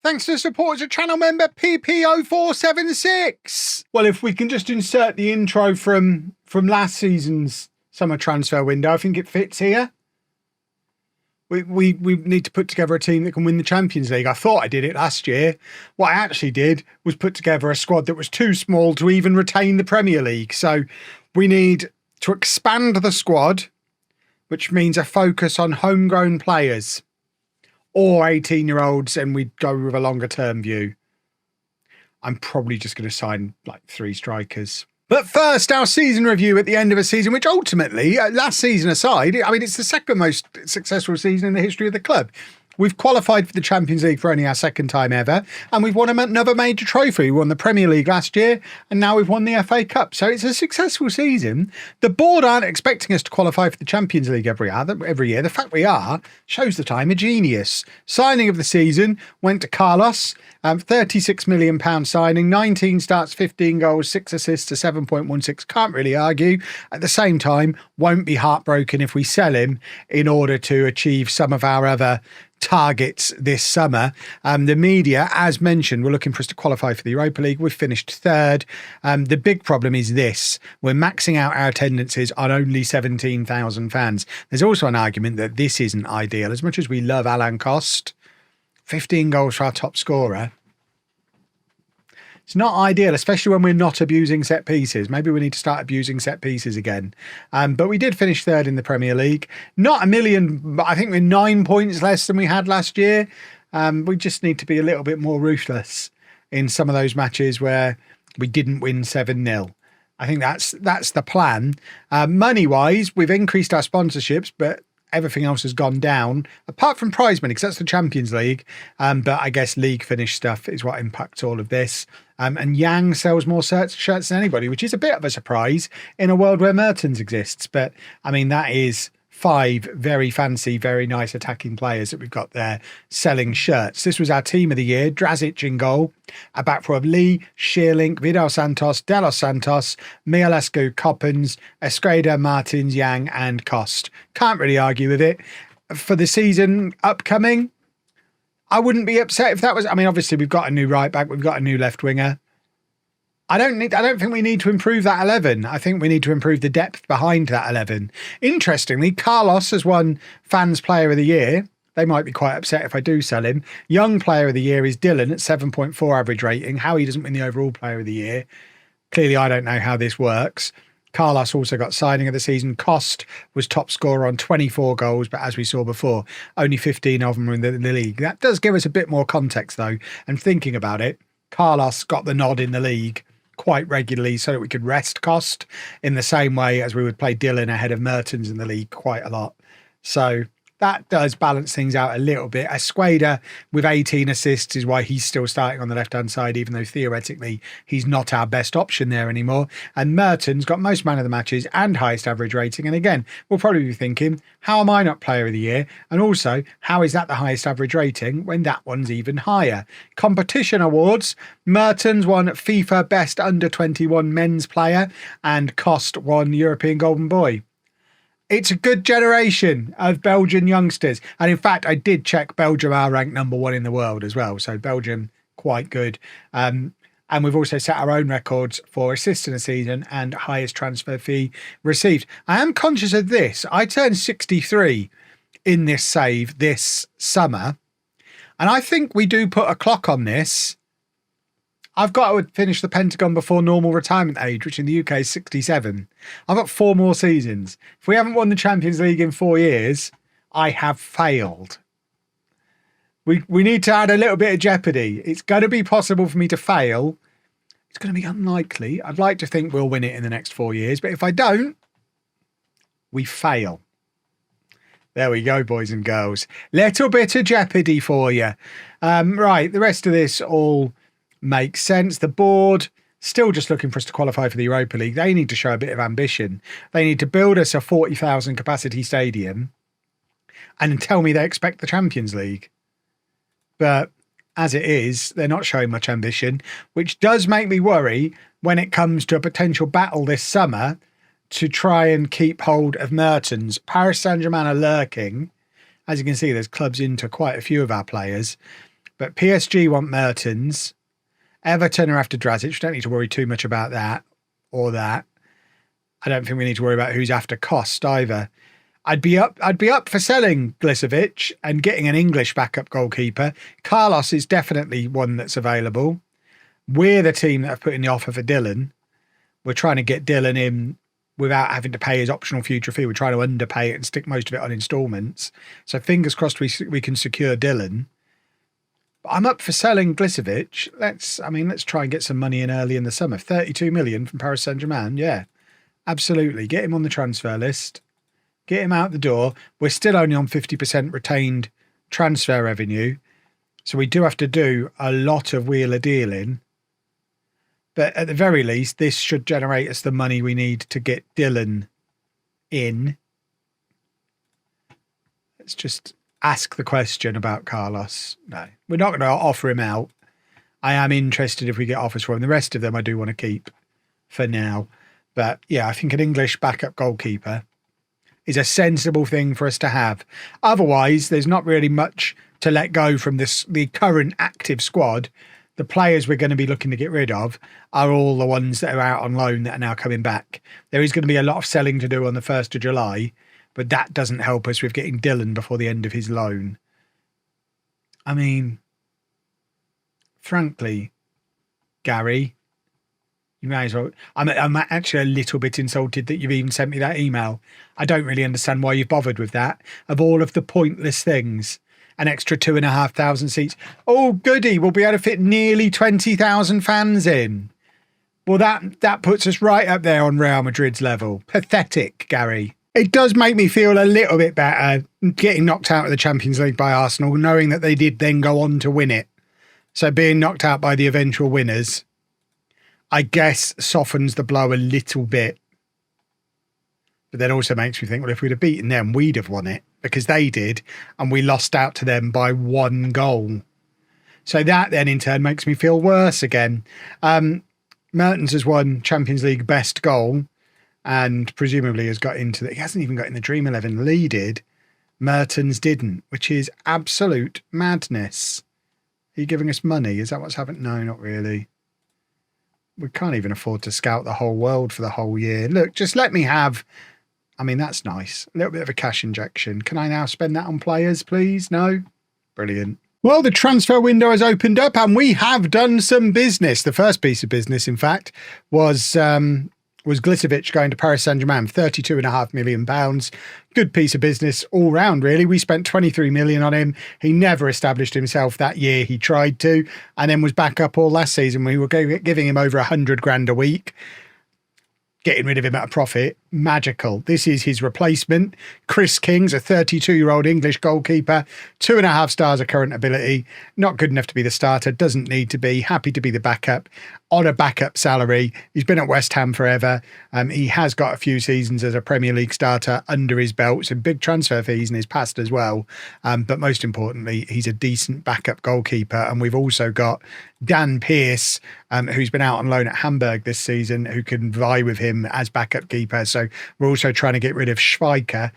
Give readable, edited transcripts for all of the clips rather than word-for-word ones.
Thanks to support as a channel member, PP0476. Well, if we can just insert the intro from last season's summer transfer window, I think it fits here. We need to put together a team that can win the Champions League. I thought I did it last year. What I actually did was put together a squad that was too small to even retain the Premier League. So we need to expand the squad, which means a focus on homegrown players or 18-year-olds, and we'd go with a longer term view. I'm probably just going to sign like 3 strikers. But first, our season review at the end of a season, which ultimately, last season aside, I mean, it's the second most successful season in the history of the club. We've qualified for the Champions League for only our second time ever, and we've won another major trophy. We won the Premier League last year, and now we've won the FA Cup. So it's a successful season. The board aren't expecting us to qualify for the Champions League every year. The fact we are shows that I'm a genius. Signing of the season went to Carlos. £36 million signing, 19 starts, 15 goals, 6 assists to 7.16. Can't really argue. At the same time, won't be heartbroken if we sell him in order to achieve some of our other targets this summer. The media, as mentioned, were looking for us to qualify for the Europa League. We've finished 3rd. The big problem is this: we're maxing out our attendances on only 17,000 fans. There's also an argument that this isn't ideal. As much as we love Alan Cost, 15 goals for our top scorer, it's not ideal, especially when we're not abusing set pieces. Maybe we need to start abusing set pieces again. But we did finish 3rd in the Premier League. Not a million, but I think we're 9 points less than we had last year. We just need to be a little bit more ruthless in some of those matches where we didn't win 7-0. I think that's the plan. Money-wise, we've increased our sponsorships, but everything else has gone down, apart from prize money, because that's the Champions League. But I guess league finish stuff is what impacts all of this. And Yang sells more shirts than anybody, which is a bit of a surprise in a world where Mertens exists. But I mean, that is 5 very fancy, very nice attacking players that we've got there selling shirts. This was our team of the year: Drazic in goal, a back four of Lee, Shearlink, Vidal Santos, De Los Santos, Mialescu, Coppens, Escreda, Martins, Yang and Cost. Can't really argue with it. For the season upcoming, I wouldn't be upset if that was... I mean, obviously we've got a new right back, we've got a new left winger. I don't think we need to improve that 11. I think we need to improve the depth behind that 11. Interestingly, Carlos has won Fans Player of the Year. They might be quite upset if I do sell him. Young Player of the Year is Dylan at 7.4 average rating. How he doesn't win the overall Player of the Year, clearly I don't know how this works. Carlos also got signing of the season. Cost was top scorer on 24 goals, but as we saw before, only 15 of them were in the league. That does give us a bit more context though. And thinking about it, Carlos got the nod in the league quite regularly so that we could rest Cost in the same way as we would play Dylan ahead of Mertens in the league quite a lot. So that does balance things out a little bit. Escreda with 18 assists is why he's still starting on the left-hand side, even though theoretically he's not our best option there anymore. And Mertens got most man of the matches and highest average rating. And again, we'll probably be thinking, how am I not Player of the Year? And also, how is that the highest average rating when that one's even higher? Competition awards: Mertens won FIFA Best Under 21 Men's Player and Cost won European Golden Boy. It's a good generation of Belgian youngsters. And in fact, I did check, Belgium are ranked #1 in the world as well. So Belgium, quite good. And we've also set our own records for assists in a season and highest transfer fee received. I am conscious of this. I turned 63 in this save this summer. And I think we do put a clock on this. I've got to finish the Pentagon before normal retirement age, which in the UK is 67. I've got 4 more seasons. If we haven't won the Champions League in 4 years, I have failed. We need to add a little bit of jeopardy. It's going to be possible for me to fail. It's going to be unlikely. I'd like to think we'll win it in the next 4 years, but if I don't, we fail. There we go, boys and girls. Little bit of jeopardy for you. Right, the rest of this all makes sense. The board still just looking for us to qualify for the Europa League. They need to show a bit of ambition. They need to build us a 40,000 capacity stadium and tell me they expect the Champions League. But as it is, they're not showing much ambition, which does make me worry when it comes to a potential battle this summer to try and keep hold of Mertens. Paris Saint-Germain are lurking. As you can see, there's clubs into quite a few of our players. But PSG want Mertens. Everton are after Drazic. We don't need to worry too much about that or that. I don't think we need to worry about who's after Cost either. I'd be up for selling Glisovic and getting an English backup goalkeeper. Carlos is definitely one that's available. We're the team that have put in the offer for Dylan. We're trying to get Dylan in without having to pay his optional future fee. We're trying to underpay it and stick most of it on instalments. So fingers crossed we can secure Dylan. But I'm up for selling Glisovic. Let's try and get some money in early in the summer. 32 million from Paris Saint-Germain. Yeah, absolutely. Get him on the transfer list. Get him out the door. We're still only on 50% retained transfer revenue. So we do have to do a lot of wheeler dealing. But at the very least, this should generate us the money we need to get Dylan in. Let's just ask the question about Carlos. No, we're not going to offer him out. I am interested if we get offers for him. The rest of them I do want to keep for now. But yeah, I think an English backup goalkeeper is a sensible thing for us to have. Otherwise, there's not really much to let go from the current active squad. The players we're going to be looking to get rid of are all the ones that are out on loan that are now coming back. There is going to be a lot of selling to do on the 1st of July, but that doesn't help us with getting Dylan before the end of his loan. I mean, frankly, Gary, you may as well. I'm actually a little bit insulted that you've even sent me that email. I don't really understand why you've bothered with that. Of all of the pointless things, an extra 2,500 seats. Oh, goody, we'll be able to fit nearly 20,000 fans in. Well, that puts us right up there on Real Madrid's level. Pathetic, Gary. It does make me feel a little bit better getting knocked out of the Champions League by Arsenal, knowing that they did then go on to win it. So being knocked out by the eventual winners, I guess, softens the blow a little bit. But then also makes me think, well, if we'd have beaten them, we'd have won it because they did, and we lost out to them by 1 goal. So that then in turn makes me feel worse again. Mertens has won Champions League best goal and presumably has got into he hasn't even got in the Dream 11 leaded. Mertens didn't, which is absolute madness. Are you giving us money? Is that what's happened? No, not really. We can't even afford to scout the whole world for the whole year. Look, just let me have... I mean, that's nice. A little bit of a cash injection. Can I now spend that on players, please? No? Brilliant. Well, the transfer window has opened up and we have done some business. The first piece of business, in fact, was Glisovic going to Paris Saint-Germain, £32.5 million. Good piece of business all round, really. We spent 23 million on him. He never established himself that year. He tried to, and then was back up all last season. We were giving him over 100 grand a week. Getting rid of him at a profit, magical. This is his replacement. Chris King's a 32-year-old English goalkeeper, 2.5 stars of current ability, not good enough to be the starter, doesn't need to be, happy to be the backup, on a backup salary. He's been at West Ham forever. He has got a few seasons as a Premier League starter under his belt, some big transfer fees in his past as well. But most importantly, he's a decent backup goalkeeper. And we've also got Dan Pearce, who's been out on loan at Hamburg this season, who can vie with him as backup keeper. So we're also trying to get rid of Schweiker,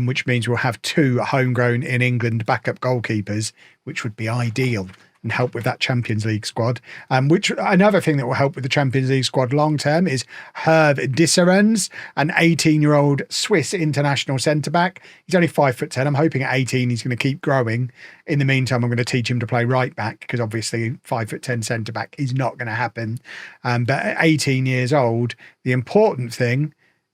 which means we'll have 2 homegrown in England backup goalkeepers, which would be ideal and help with that Champions League squad. Which another thing that will help with the Champions League squad long term is Herve Disserens, an 18-year-old Swiss international centre-back. He's only 5'10". I'm hoping at 18 he's going to keep growing. In the meantime, I'm going to teach him to play right back because obviously 5'10" centre-back is not going to happen. But at 18 years old, the important thing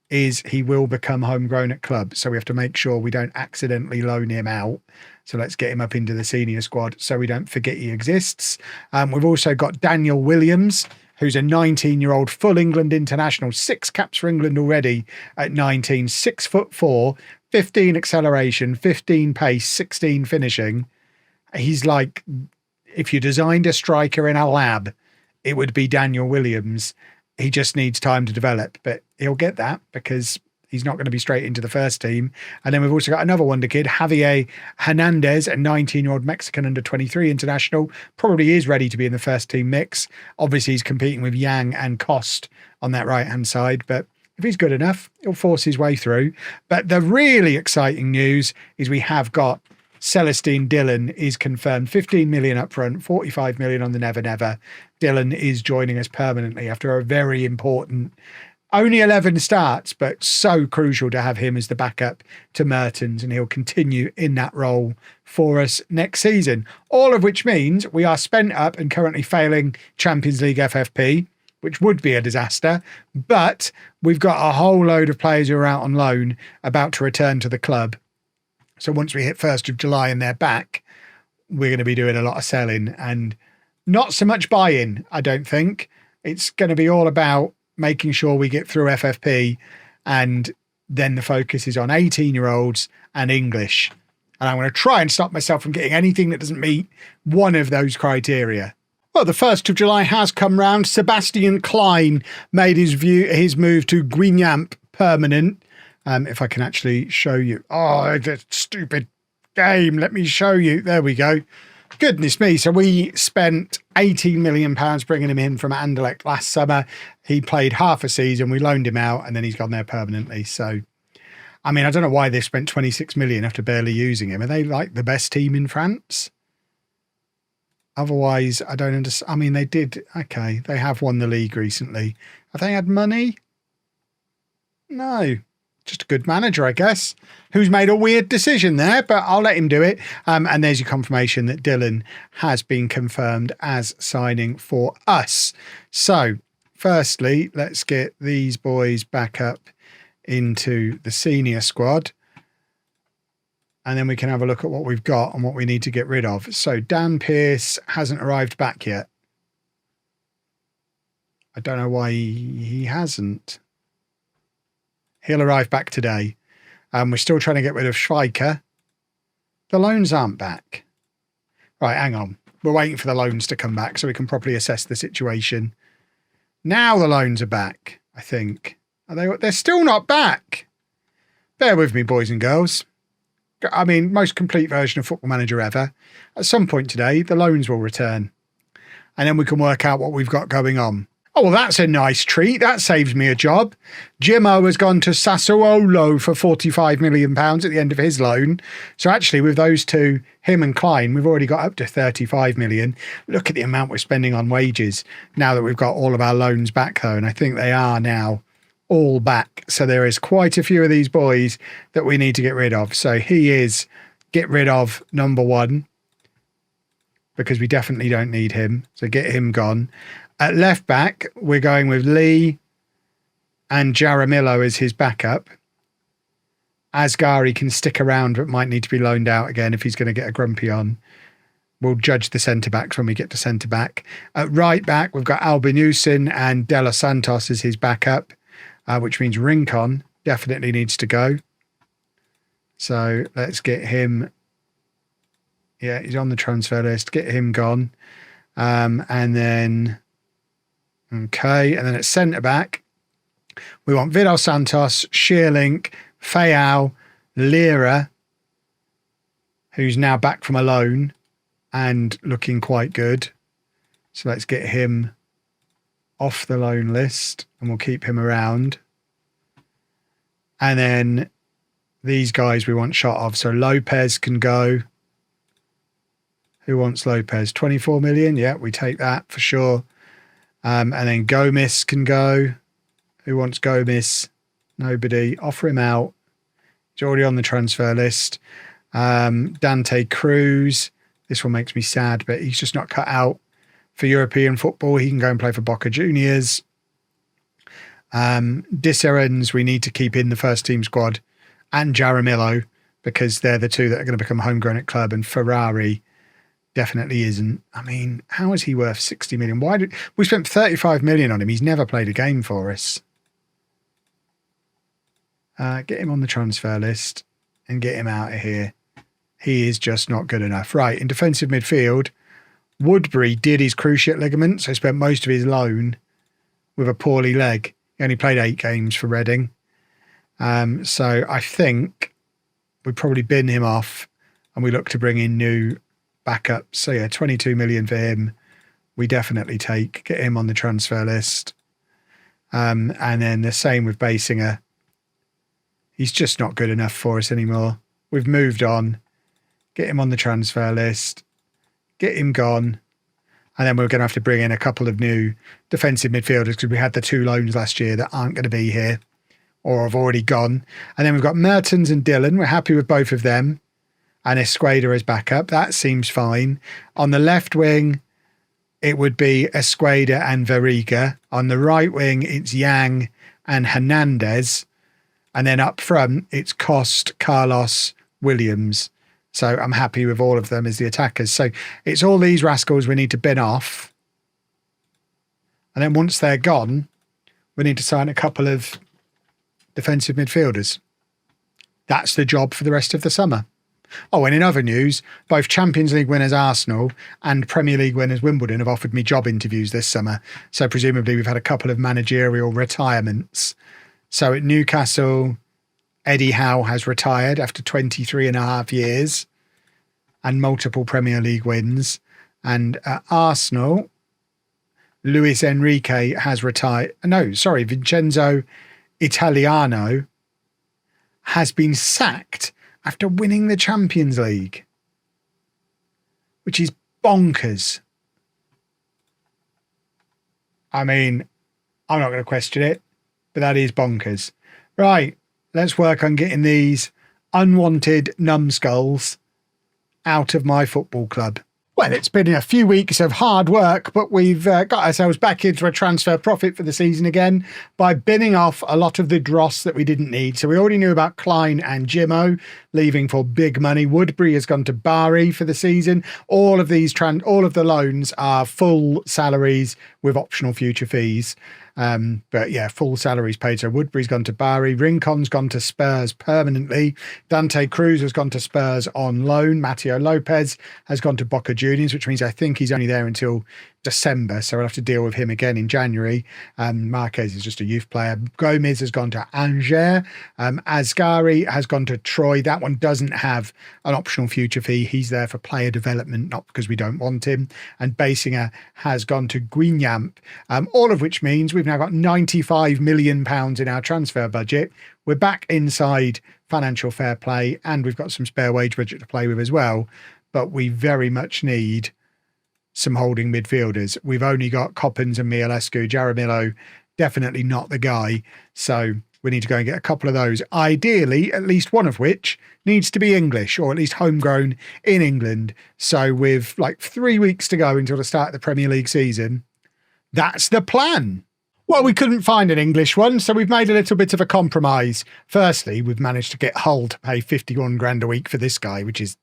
is he will become homegrown at club. So we have to make sure we don't accidentally loan him out. So let's get him up into the senior squad so we don't forget he exists. We've also got Daniel Williams, who's a 19-year-old full England international, 6 caps for England already at 19, 6'4", 15 acceleration, 15 pace, 16 finishing. He's like, if you designed a striker in a lab, it would be Daniel Williams. He just needs time to develop, but he'll get that because he's not going to be straight into the first team. And then we've also got another wonder kid, Javier Hernandez, a 19-year-old Mexican under-23 international, probably is ready to be in the first team mix. Obviously, he's competing with Yang and Cost on that right-hand side, but if he's good enough, he'll force his way through. But the really exciting news is we have got Celestine Dillon is confirmed. 15 million up front, 45 million on the Never Never. Dillon is joining us permanently after a very important, only 11 starts, but so crucial to have him as the backup to Mertens, and he'll continue in that role for us next season. All of which means we are spent up and currently failing Champions League FFP, which would be a disaster, but we've got a whole load of players who are out on loan about to return to the club. So once we hit 1st of July and they're back, we're going to be doing a lot of selling and not so much buying, I don't think. It's going to be all about making sure we get through FFP, and then the focus is on 18-year-olds and English. And I'm going to try and stop myself from getting anything that doesn't meet one of those criteria. Well, the 1st of July has come round. Sebastian Klein made his move to Guingamp permanent. If I can actually show you. Oh, the stupid game. Let me show you. There we go. Goodness me. So we spent £18 million bringing him in from Anderlecht last summer. He played half a season. We loaned him out and then he's gone there permanently. So, I mean, I don't know why they've spent 26 million after barely using him. Are they like the best team in France? Otherwise, I don't understand. I mean, they did. Okay. They have won the league recently. Have they had money? No. Just a good manager, I guess, who's made a weird decision there, but I'll let him do it. And there's your confirmation that Dillon has been confirmed as signing for us. So, firstly, let's get these boys back up into the senior squad. And then we can have a look at what we've got and what we need to get rid of. So, Dan Pearce hasn't arrived back yet. I don't know why he hasn't. He'll arrive back today. We're still trying to get rid of Schweiker. The loans aren't back. Right, hang on. We're waiting for the loans to come back so we can properly assess the situation. Now the loans are back, I think. Are they? They're still not back. Bear with me, boys and girls. I mean, most complete version of Football Manager ever. At some point today, the loans will return. And then we can work out what we've got going on. Oh, well, that's a nice treat. That saves me a job. Jimmo has gone to Sassuolo for £45 million at the end of his loan. So actually, with those two, him and Klein, we've already got up to 35 million. Look at the amount we're spending on wages now that we've got all of our loans back, though. And I think they are now all back. So there is quite a few of these boys that we need to get rid of. So he is get rid of number one, because we definitely don't need him. So get him gone. At left back, we're going with Lee and Jaramillo as his backup. Asghari can stick around but might need to be loaned out again if he's going to get a grumpy on. We'll judge the centre-backs when we get to centre-back. At right back, we've got Albinusin and De Los Santos as his backup, which means Rincon definitely needs to go. So let's get him. Yeah, he's on the transfer list. Get him gone. And then... Okay, and then at centre-back, we want Vidal Santos, Shearlink, Fayal, Lira, who's now back from a loan and looking quite good. So let's get him off the loan list and we'll keep him around. And then these guys we want shot of. So Lopez can go. Who wants Lopez? 24 million? Yeah, we take that for sure. And then Gomis can go. Who wants Gomis? Nobody. Offer him out. He's already on the transfer list. Dante Cruz. This one makes me sad, but he's just not cut out for European football. He can go and play for Boca Juniors. Disserens we need to keep in the first team squad. And Jaramillo, because they're the two that are going to become homegrown at club. And Ferrari definitely isn't. I mean, how is he worth 60 million? Why did we spent 35 million on him? He's never played a game for us. Get him on the transfer list and get him out of here. He is just not good enough. Right, in defensive midfield, Woodbury did his cruciate ligament, so spent most of his loan with a poorly leg. He only played 8 games for Reading. So I think we probably bin him off and we look to bring in new backup. So yeah, 22 million for him. We definitely take. Get him on the transfer list. And then the same with Basinger. He's just not good enough for us anymore. We've moved on. get him on the transfer list, get him gone. And then we're going to have to bring in a couple of new defensive midfielders because we had the 2 loans last year that aren't going to be here or have already gone. And then we've got Mertens and Dillon. We're happy with both of them. And Esqueda as backup. That seems fine. On the left wing, it would be Esqueda and Veriga. On the right wing, it's Yang and Hernandez. And then up front, it's Cost, Carlos, Williams. So I'm happy with all of them as the attackers. So it's all these rascals we need to bin off. And then once they're gone, we need to sign a couple of defensive midfielders. That's the job for the rest of the summer. Oh, and in other news, both Champions League winners Arsenal and Premier League winners Wimbledon have offered me job interviews this summer. So presumably we've had a couple of managerial retirements. So at Newcastle, Eddie Howe has retired after 23 and a half years and multiple Premier League wins. And at Arsenal, Luis Enrique has retired. No, sorry, Vincenzo Italiano has been sacked after winning the Champions League, which is bonkers. I mean, I'm not going to question it, but that is bonkers. Right, let's work on getting these unwanted numbskulls out of my football club. Well, it's been a few weeks of hard work, but we've got ourselves back into a transfer profit for the season again by binning off a lot of the dross that we didn't need. So we already knew about Klein and Jimmo leaving for big money. Woodbury has gone to Bari for the season. All of the loans are full salaries with optional future fees. But yeah, full salaries paid. So Woodbury's gone to Bari, Rincon's gone to Spurs permanently, Dante Cruz has gone to Spurs on loan, Matteo Lopez has gone to Boca Juniors, which means I think he's only there until December, so we'll have to deal with him again in January. Marquez is just a youth player. Gomez has gone to Angers. Asgari has gone to Troy. That one doesn't have an optional future fee. He's there for player development, not because we don't want him. And Basinger has gone to Guignamp, all of which means we've now got £95 million in our transfer budget. We're back inside financial fair play, and we've got some spare wage budget to play with as well. But we very much need some holding midfielders. We've only got Coppens and Mialescu. Jaramillo, definitely not the guy. So we need to go and get a couple of those. Ideally, at least one of which needs to be English, or at least homegrown in England. So with like 3 weeks to go until the start of the Premier League season, that's the plan. Well, we couldn't find an English one, so we've made a little bit of a compromise. Firstly, we've managed to get Hull to pay 51 grand a week for this guy, which is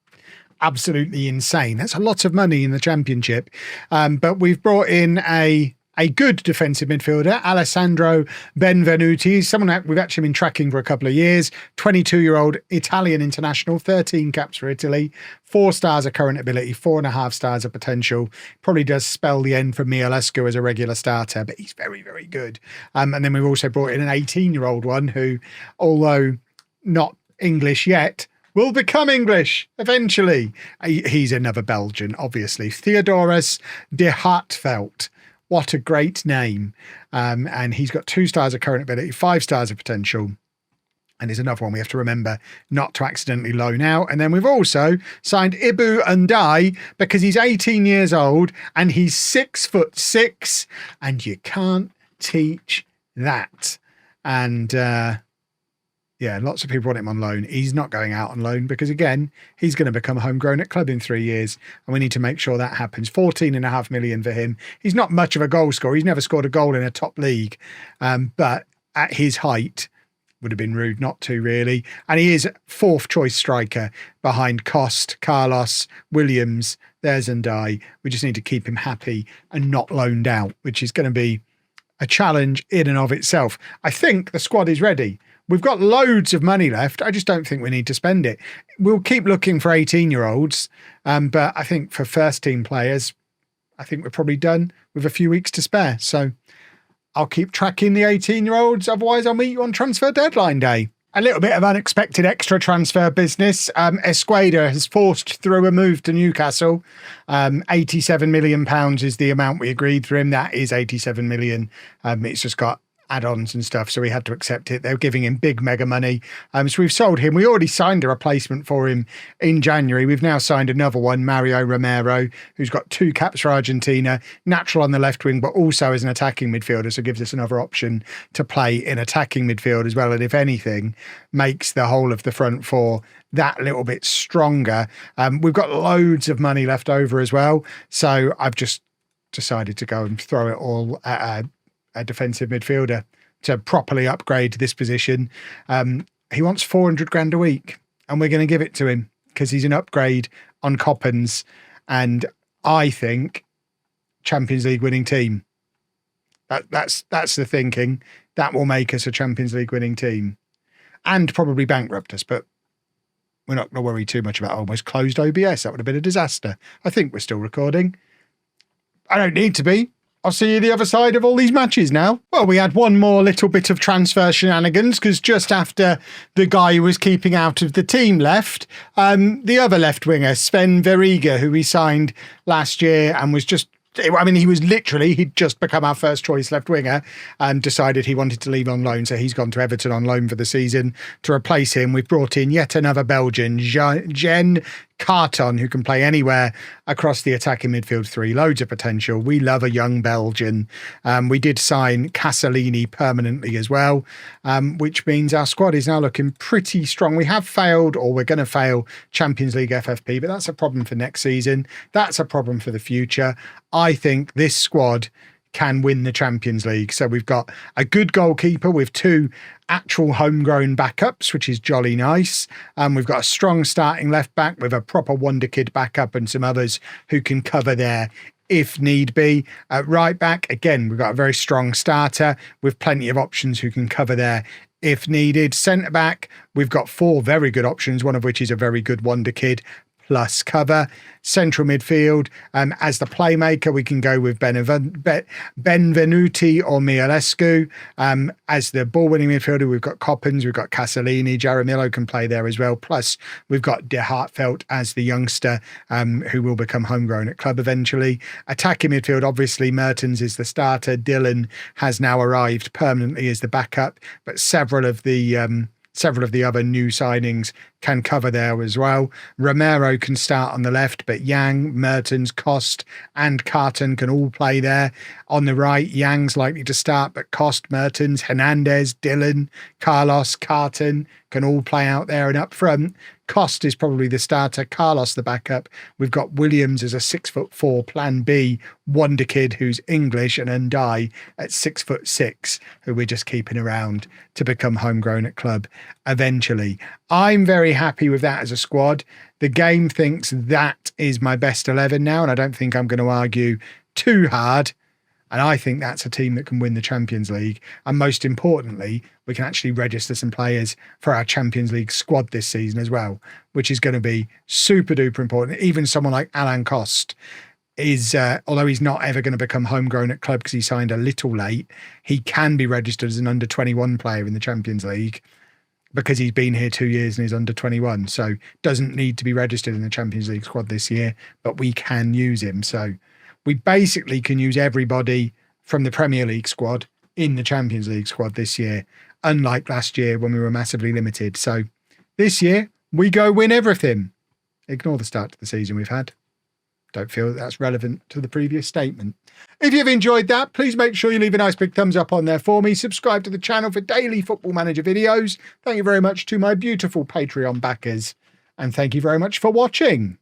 absolutely insane. That's a lot of money in the Championship. But we've brought in a good defensive midfielder, Alessandro Benvenuti, someone that we've actually been tracking for a couple of years, 22-year-old Italian international, 13 caps for Italy, 4 stars of current ability, 4.5 stars of potential. Probably does spell the end for Mialescu as a regular starter, but he's very, very good. And then we've also brought in an 18-year-old one who, although not English yet, will become English eventually. He's another Belgian, obviously. Theodorus de Hartveld. What a great name. And he's got 2 stars of current ability, 5 stars of potential. And there's another one we have to remember not to accidentally loan out. And then we've also signed Ibu Ndai because he's 18 years old and he's 6'6", and you can't teach that. And yeah, lots of people want him on loan. He's not going out on loan because, again, he's going to become homegrown at club in 3 years. And we need to make sure that happens. 14.5 million for him. He's not much of a goal scorer. He's never scored a goal in a top league. But at his height, would have been rude not to, really. And he is 4th choice striker behind Cost, Carlos, Williams. There's Ndai. We just need to keep him happy and not loaned out, which is going to be a challenge in and of itself. I think the squad is ready. We've got loads of money left. I just don't think we need to spend it. We'll keep looking for 18-year-olds, but I think for first-team players, I think we're probably done with a few weeks to spare. So I'll keep tracking the 18-year-olds. Otherwise, I'll meet you on transfer deadline day. A little bit of unexpected extra transfer business. Esqueda has forced through a move to Newcastle. £87 million is the amount we agreed for him. That is 87 million. It's just got add-ons and stuff, so we had to accept it. They were giving him big mega money, so we've sold him. We already signed a replacement for him in January. We've now signed another one, Mario Romero, who's got 2 caps for Argentina, natural on the left wing, but also as an attacking midfielder, so gives us another option to play in attacking midfield as well, and if anything, makes the whole of the front four that little bit stronger. We've got loads of money left over as well, so I've just decided to go and throw it all at a defensive midfielder to properly upgrade this position. He wants 400 grand a week, and we're going to give it to him because he's an upgrade on Coppens, and I think Champions League winning team. That's the thinking. That will make us a Champions League winning team, and probably bankrupt us, but we're not going to worry too much about almost closed OBS. That would have been a disaster. I think we're still recording. I don't need to be. I'll see you the other side of all these matches now. Well, we had one more little bit of transfer shenanigans because just after the guy who was keeping out of the team left, the other left winger, Sven Veriga, who we signed last year and was just, I mean, he'd just become our first choice left winger and decided he wanted to leave on loan. So he's gone to Everton on loan for the season. To replace him, we've brought in yet another Belgian, Jen Carton, who can play anywhere across the attacking midfield 3. Loads of potential. We love a young Belgian. We did sign Casalini permanently as well, which means our squad is now looking pretty strong. We have failed, or we're going to fail, Champions League FFP, but that's a problem for next season. That's a problem for the future. I think this squad can win the Champions League. So we've got a good goalkeeper with 2 actual homegrown backups, which is jolly nice. We've got a strong starting left back with a proper wonder kid backup and some others who can cover there if need be. At right back, again, we've got a very strong starter with plenty of options who can cover there if needed. Centre back, we've got 4 very good options, one of which is a very good wonder kid plus cover. Central midfield, as the playmaker, we can go with Benvenuti or Mialescu. As the ball-winning midfielder, we've got Coppens, we've got Casalini, Jaramillo can play there as well. Plus, we've got De Hartfeld as the youngster who will become homegrown at club eventually. Attacking midfield, obviously, Mertens is the starter. Dylan has now arrived permanently as the backup, but several of the other new signings can cover there as well. Romero can start on the left, but Yang, Mertens, Kost and Carton can all play there. On the right, Yang's likely to start, but Kost, Mertens, Hernandez, Dylan, Carlos, Carton can all play out there. And up front, Kost is probably the starter, Carlos the backup. We've got Williams as a 6'4" plan B wonder kid who's English, and Ndai at 6'6", who we're just keeping around to become homegrown at club eventually. I'm very happy with that as a squad. The game thinks that is my best 11 now, and I don't think I'm going to argue too hard. And I think that's a team that can win the Champions League. And most importantly, we can actually register some players for our Champions League squad this season as well, which is going to be super duper important. Even someone like Alan Kost is, although he's not ever going to become homegrown at club because he signed a little late, he can be registered as an under 21 player in the Champions League because he's been here 2 years and is under 21. So doesn't need to be registered in the Champions League squad this year, but we can use him. So we basically can use everybody from the Premier League squad in the Champions League squad this year, unlike last year when we were massively limited. So this year, we go win everything. Ignore the start to the season we've had. Don't feel that's relevant to the previous statement. If you've enjoyed that, please make sure you leave a nice big thumbs up on there for me. Subscribe to the channel for daily Football Manager videos. Thank you very much to my beautiful Patreon backers. And thank you very much for watching.